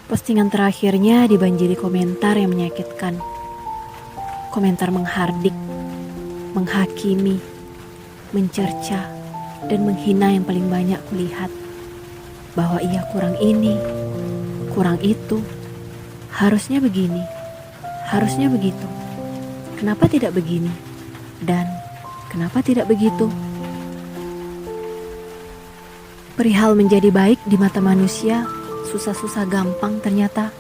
Postingan terakhirnya dibanjiri komentar yang menyakitkan. Komentar menghardik, menghakimi, mencerca, dan menghina yang paling banyak kulihat. Bahwa ia kurang ini, kurang itu, harusnya begini, harusnya begitu. Kenapa tidak begini? Dan kenapa tidak begitu? Perihal menjadi baik di mata manusia, susah-susah gampang ternyata.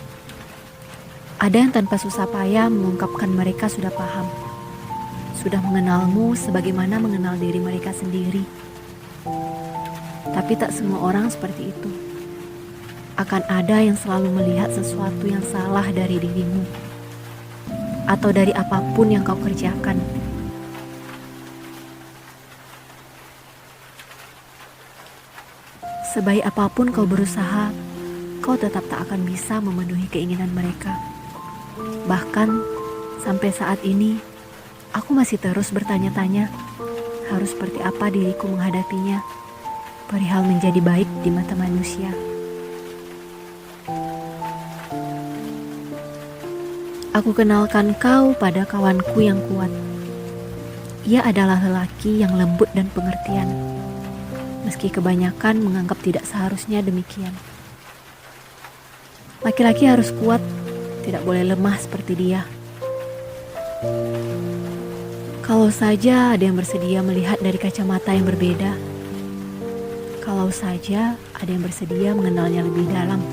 Ada yang tanpa susah payah mengungkapkan mereka sudah paham. Sudah mengenalmu sebagaimana mengenal diri mereka sendiri. Tapi tak semua orang seperti itu. Akan ada yang selalu melihat sesuatu yang salah dari dirimu. Atau dari apapun yang kau kerjakan. Sebaik apapun kau berusaha, kau tetap tak akan bisa memenuhi keinginan mereka. Bahkan sampai saat ini, aku masih terus bertanya-tanya, harus seperti apa diriku menghadapinya, perihal menjadi baik di mata manusia. Aku kenalkan kau pada kawanku yang kuat. Ia adalah lelaki yang lembut dan pengertian, meski kebanyakan menganggap tidak seharusnya demikian. Laki-laki harus kuat, tidak boleh lemah seperti dia. Kalau saja ada yang bersedia melihat dari kacamata yang berbeda. Kalau saja ada yang bersedia mengenalnya lebih dalam.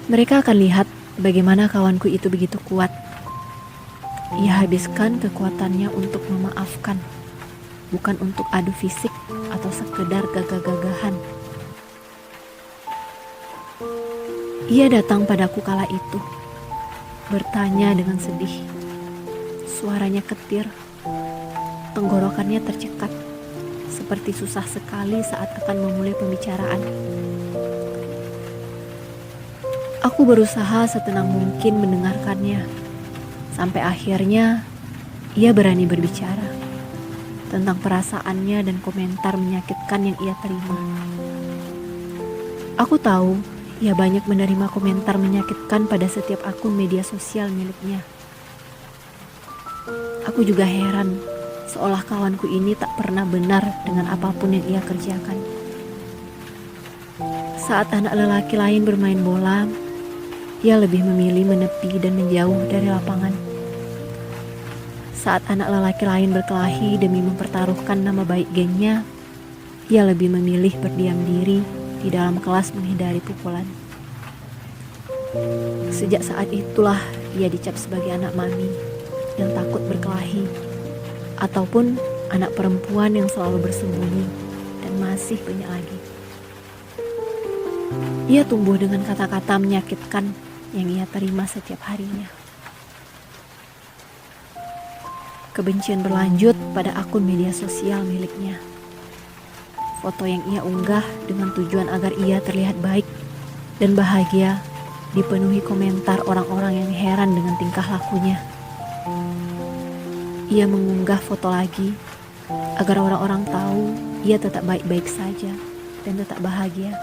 Mereka akan lihat bagaimana kawanku itu begitu kuat. Ia habiskan kekuatannya untuk memaafkan, bukan untuk adu fisik atau sekedar gagah-gagahan. Ia datang padaku kala itu, bertanya dengan sedih. Suaranya ketir, tenggorokannya tercekat, seperti susah sekali saat akan memulai pembicaraan. Aku berusaha setenang mungkin mendengarkannya, sampai akhirnya ia berani berbicara tentang perasaannya dan komentar menyakitkan yang ia terima. Aku tahu ia banyak menerima komentar menyakitkan pada setiap akun media sosial miliknya. Aku juga heran, seolah kawanku ini tak pernah benar dengan apapun yang ia kerjakan. Saat anak lelaki lain bermain bola, ia lebih memilih menepi dan menjauh dari lapangan. Saat anak lelaki lain berkelahi demi mempertaruhkan nama baik gengnya, ia lebih memilih berdiam diri di dalam kelas menghindari pukulan. Sejak saat itulah ia dicap sebagai anak mami yang takut berkelahi, ataupun anak perempuan yang selalu bersembunyi, dan masih banyak lagi. Ia tumbuh dengan kata-kata menyakitkan yang ia terima setiap harinya. Kebencian berlanjut pada akun media sosial miliknya. Foto yang ia unggah dengan tujuan agar ia terlihat baik dan bahagia dipenuhi komentar orang-orang yang heran dengan tingkah lakunya. Ia mengunggah foto lagi agar orang-orang tahu ia tetap baik-baik saja dan tetap bahagia.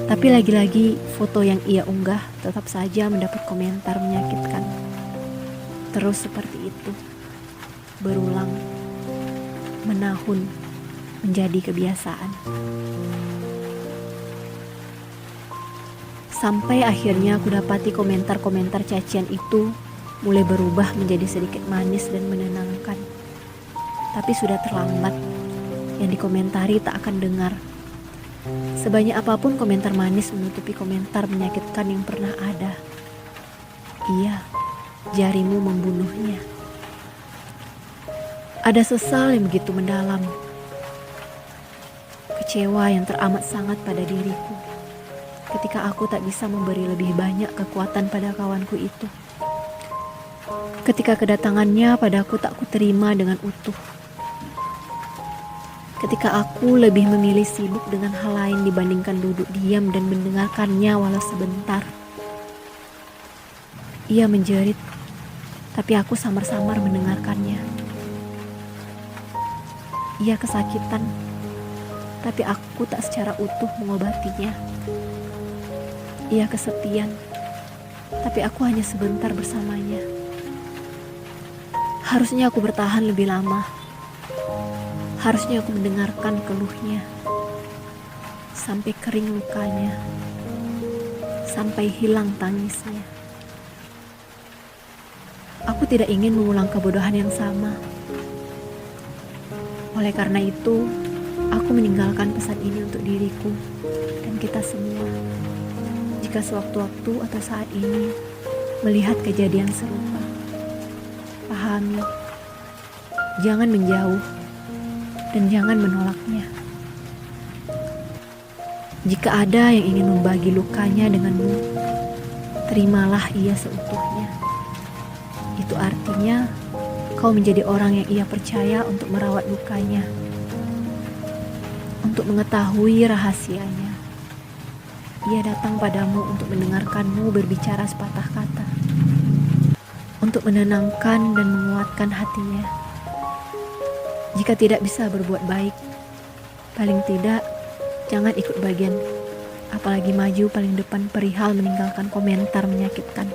Tapi lagi-lagi foto yang ia unggah tetap saja mendapat komentar menyakitkan. Terus seperti itu, berulang, menahun, menjadi kebiasaan. Sampai akhirnya aku dapati komentar-komentar cacian itu mulai berubah menjadi sedikit manis dan menenangkan. Tapi sudah terlambat, yang dikomentari tak akan dengar. Sebanyak apapun komentar manis menutupi komentar menyakitkan yang pernah ada. Iya, jarimu membunuhnya. Ada sesal yang begitu mendalam. Kecewa yang teramat sangat pada diriku ketika aku tak bisa memberi lebih banyak kekuatan pada kawanku itu. Ketika kedatangannya padaku tak kuterima dengan utuh. Ketika aku lebih memilih sibuk dengan hal lain dibandingkan duduk diam dan mendengarkannya walau sebentar. Ia menjerit, tapi aku samar-samar mendengarkannya. Ia kesakitan, tapi aku tak secara utuh mengobatinya. Ia kesepian, tapi aku hanya sebentar bersamanya. Harusnya aku bertahan lebih lama. Harusnya aku mendengarkan keluhnya, sampai kering lukanya, sampai hilang tangisnya. Aku tidak ingin mengulang kebodohan yang sama. Oleh karena itu, aku meninggalkan pesan ini untuk diriku dan kita semua. Jika sewaktu-waktu atau saat ini melihat kejadian serupa, pahami, jangan menjauh dan jangan menolaknya. Jika ada yang ingin membagi lukanya denganmu, terimalah ia seutuhnya. Itu artinya kau menjadi orang yang ia percaya untuk merawat lukanya, untuk mengetahui rahasianya. Ia datang padamu untuk mendengarkanmu berbicara sepatah kata, untuk menenangkan dan menguatkan hatinya. Jika tidak bisa berbuat baik, paling tidak jangan ikut bagian, apalagi maju paling depan perihal meninggalkan komentar menyakitkan.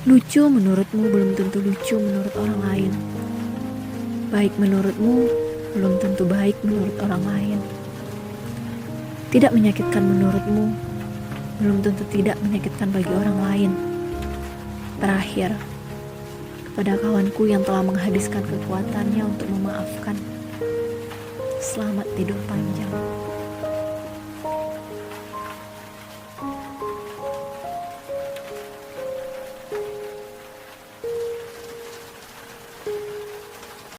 Lucu menurutmu belum tentu lucu menurut orang lain. Baik menurutmu belum tentu baik menurut orang lain. Tidak menyakitkan menurutmu belum tentu tidak menyakitkan bagi orang lain. Terakhir, kepada kawanku yang telah menghabiskan kekuatannya untuk memaafkan, selamat tidur panjang.